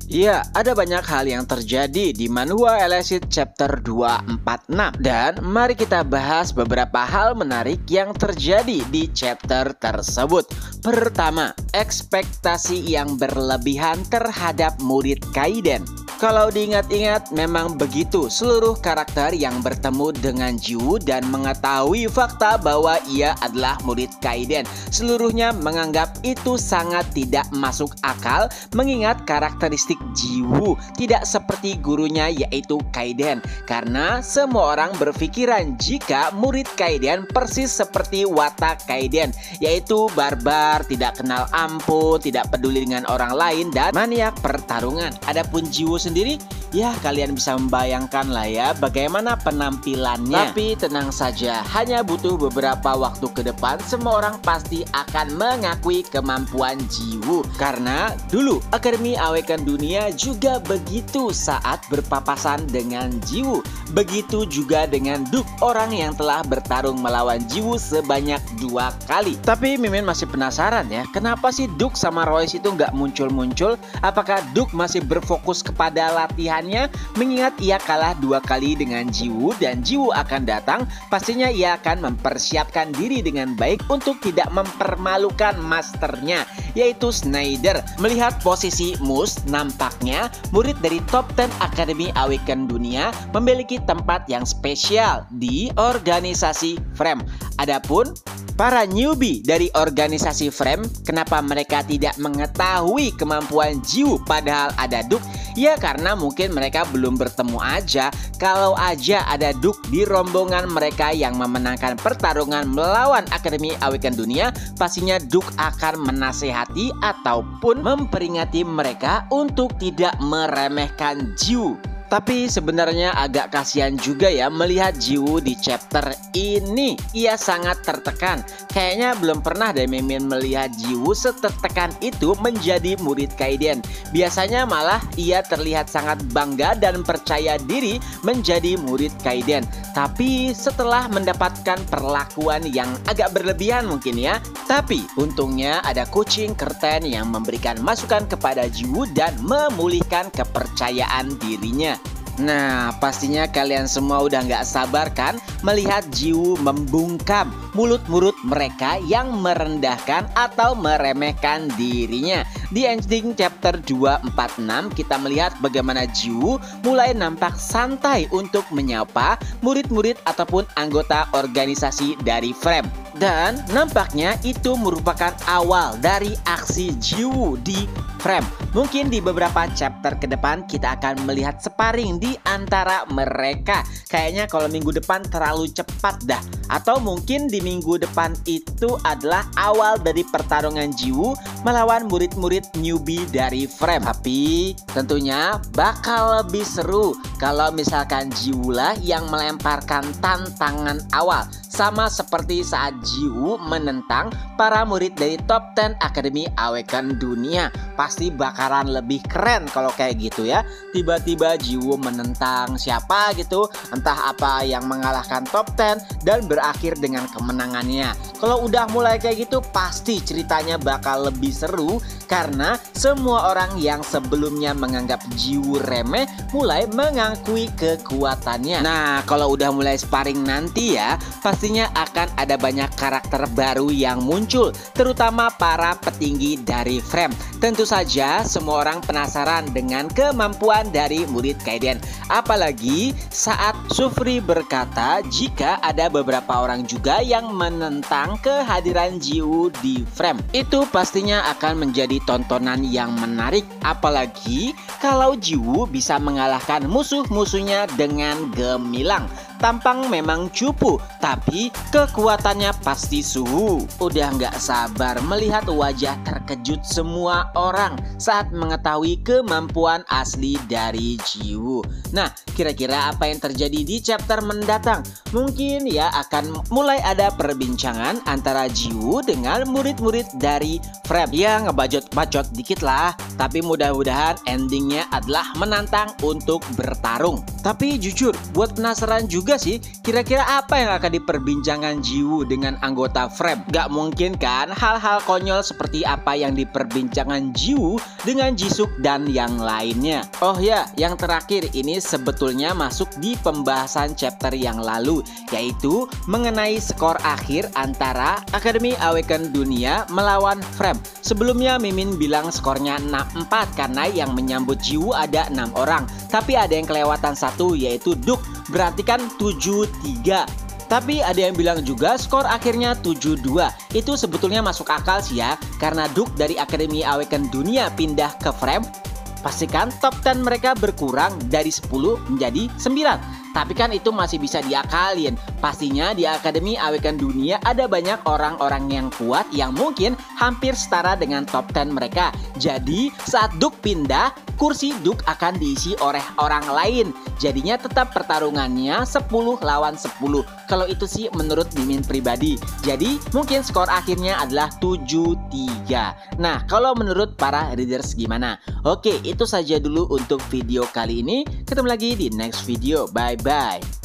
Ya, ada banyak hal yang terjadi di Manhwa Elicit chapter 246 dan mari kita bahas beberapa hal menarik yang terjadi di chapter tersebut. Pertama, ekspektasi yang berlebihan terhadap murid Kaiden. Kalau diingat-ingat memang begitu, seluruh karakter yang bertemu dengan Jiwoo dan mengetahui fakta bahwa ia adalah murid Kaiden, seluruhnya menganggap itu sangat tidak masuk akal mengingat karakteristik Jiwoo tidak seperti gurunya yaitu Kaiden. Karena semua orang berpikiran jika murid Kaiden persis seperti watak Kaiden, yaitu barbar, tidak kenal ampun, tidak peduli dengan orang lain, dan maniak pertarungan. Adapun Jiwoo sendiri, ya kalian bisa membayangkan lah ya bagaimana penampilannya. Tapi tenang saja, hanya butuh beberapa waktu ke depan semua orang pasti akan mengakui kemampuan Jiwoo. Karena dulu Akademi Awaken Dunia juga begitu saat berpapasan dengan Jiwoo. Begitu juga dengan Duke, orang yang telah bertarung melawan Jiwoo sebanyak 2 kali. Tapi Mimin masih penasaran ya, kenapa sih Duke sama Royce itu nggak muncul-muncul? Apakah Duke masih berfokus kepada latihannya mengingat ia kalah 2 kali dengan Jiwoo dan Jiwoo akan datang? Pastinya ia akan mempersiapkan diri dengan baik untuk tidak mempermalukan masternya yaitu Schneider. Melihat posisi Mus, nampaknya murid dari top 10 Akademi Awaken Dunia memiliki tempat yang spesial di organisasi Frame. Adapun para newbie dari organisasi Frame, kenapa mereka tidak mengetahui kemampuan Jiwoo padahal ada Duke? Ya karena mungkin mereka belum bertemu aja. Kalau aja ada Duke di rombongan mereka yang memenangkan pertarungan melawan Akademi Awaken Dunia, pastinya Duke akan menasehati ataupun memperingati mereka untuk tidak meremehkan Jiwoo. Tapi sebenarnya agak kasihan juga ya melihat Jiwoo di chapter ini. Ia sangat tertekan. Kayaknya belum pernah deh Mimin melihat Jiwoo setertekan itu menjadi murid Kaiden. Biasanya malah ia terlihat sangat bangga dan percaya diri menjadi murid Kaiden. Tapi setelah mendapatkan perlakuan yang agak berlebihan mungkin ya. Tapi untungnya ada kucing Curtain yang memberikan masukan kepada Jiwoo dan memulihkan kepercayaan dirinya. Nah, pastinya kalian semua udah nggak sabar kan melihat Jiwoo membungkam mulut-mulut mereka yang merendahkan atau meremehkan dirinya. Di ending chapter 246 kita melihat bagaimana Jiwoo mulai nampak santai untuk menyapa murid-murid ataupun anggota organisasi dari Frame. Dan nampaknya itu merupakan awal dari aksi Jiwoo di Frame. Mungkin di beberapa chapter ke depan kita akan melihat sparring di antara mereka. Kayaknya kalau minggu depan terlalu cepat dah. Atau mungkin di minggu depan itu adalah awal dari pertarungan Jiwoo melawan murid-murid newbie dari Frame. Tapi tentunya bakal lebih seru kalau misalkan Jiwoo lah yang melemparkan tantangan awal. Sama seperti saat Jiwoo menentang para murid dari top 10 Akademi Awaken Dunia. Pasti bakalan lebih keren kalau kayak gitu ya. Tiba-tiba Jiwoo menentang siapa gitu, entah apa yang mengalahkan top 10 dan berakhir dengan kemenangannya. Kalau udah mulai kayak gitu pasti ceritanya bakal lebih seru. Karena semua orang yang sebelumnya menganggap Jiwoo remeh mulai mengakui kekuatannya. Nah kalau udah mulai sparring nanti ya, pastinya akan ada banyak karakter baru yang muncul, terutama para petinggi dari Frame. Tentu saja semua orang penasaran dengan kemampuan dari murid Kaiden. Apalagi saat Sufri berkata jika ada beberapa orang juga yang menentang kehadiran Jiwoo di Frame. Itu pastinya akan menjadi tontonan yang menarik. Apalagi kalau Jiwoo bisa mengalahkan musuh-musuhnya dengan gemilang. Tampang memang cupu, tapi kekuatannya pasti suhu. Udah nggak sabar melihat wajah terkejut semua orang saat mengetahui kemampuan asli dari Jiwoo. Nah, kira-kira apa yang terjadi di chapter mendatang? Mungkin ya akan mulai ada perbincangan antara Jiwoo dengan murid-murid dari Frame. Ya ngebacot-bacot dikit lah, tapi mudah-mudahan endingnya adalah menantang untuk bertarung. Tapi jujur, buat penasaran juga juga sih, kira-kira apa yang akan diperbincangkan Jiwoo dengan anggota Frame? Gak mungkin kan hal-hal konyol seperti apa yang diperbincangkan Jiwoo dengan Jisuk dan yang lainnya. Oh ya, yang terakhir ini sebetulnya masuk di pembahasan chapter yang lalu, yaitu mengenai skor akhir antara Akademi Awaken Dunia melawan Frame. Sebelumnya Mimin bilang skornya 6-4 karena yang menyambut Jiwoo ada 6 orang, tapi ada yang kelewatan satu, yaitu Duk, berarti kan 7-3. Tapi ada yang bilang juga skor akhirnya 7-2. Itu sebetulnya masuk akal sih ya, karena Duk dari Akademi Awaken Dunia pindah ke Frame, pastikan top 10 mereka berkurang dari 10 menjadi 9. Tapi kan itu masih bisa diakalin. Pastinya di Akademi Awaken Dunia ada banyak orang-orang yang kuat yang mungkin hampir setara dengan top 10 mereka. Jadi saat Duk pindah, kursi Duk akan diisi oleh orang lain. Jadinya tetap pertarungannya 10 lawan 10. Kalau itu sih menurut Mimin pribadi. Jadi mungkin skor akhirnya adalah 7-3. Nah, kalau menurut para readers gimana? Oke, itu saja dulu untuk video kali ini. Ketemu lagi di next video. Bye-bye.